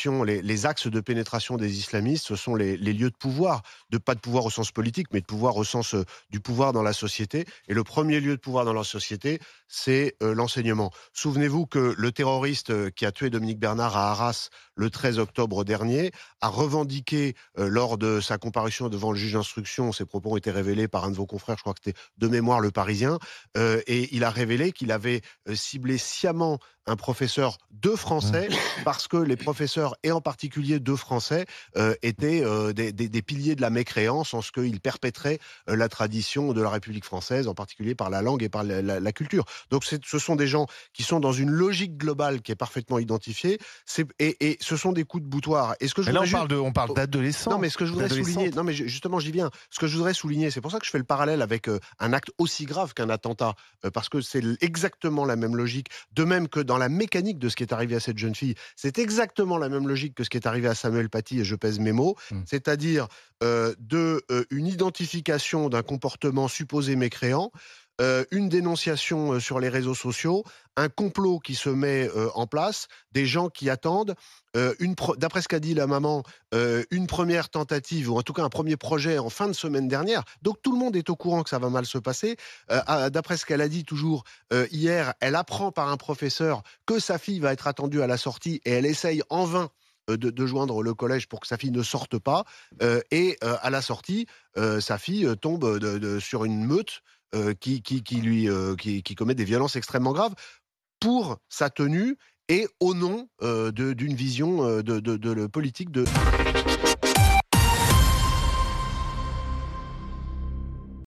les axes de pénétration des islamistes, ce sont les lieux de pouvoir, pas de pouvoir au sens politique, mais de pouvoir au sens du pouvoir dans la société. Et le premier lieu de pouvoir dans la société, c'est l'enseignement. Souvenez-vous que le terroriste qui a tué Dominique Bernard à Arras le 13 octobre dernier a revendiqué, lors de sa comparution devant le juge d'instruction, ses propos ont été révélés par un de vos confrères, je crois que c'était de mémoire Le Parisien, et il a révélé qu'il avait ciblé sciemment un professeur de français parce que les professeurs, et en particulier de français, étaient des piliers de la mécréance en ce qu'ils perpétraient la tradition de la République française, en particulier par la langue et par la culture. Donc ce sont des gens qui sont dans une logique globale qui est parfaitement identifiée, et ce sont des coups de boutoir. Et ce que je Mais là, voudrais juste... on parle Non, d'adolescents. mais ce que je voudrais souligner, non, mais justement, j'y viens. Ce que je voudrais souligner, c'est pour ça que je fais le parallèle avec un acte aussi grave qu'un attentat, parce que c'est exactement la même logique. De même que dans la mécanique de ce qui est arrivé à cette jeune fille, c'est exactement la même logique que ce qui est arrivé à Samuel Paty, et je pèse mes mots, c'est-à-dire une identification d'un comportement supposé mécréant, une dénonciation sur les réseaux sociaux, un complot qui se met en place, des gens qui attendent, d'après ce qu'a dit la maman, une première tentative, ou en tout cas un premier projet en fin de semaine dernière. Donc tout le monde est au courant que ça va mal se passer. D'après ce qu'elle a dit toujours hier, elle apprend par un professeur que sa fille va être attendue à la sortie, et elle essaye en vain de joindre le collège pour que sa fille ne sorte pas. À la sortie, sa fille tombe sur une meute qui commet des violences extrêmement graves pour sa tenue et au nom d'une vision politique de...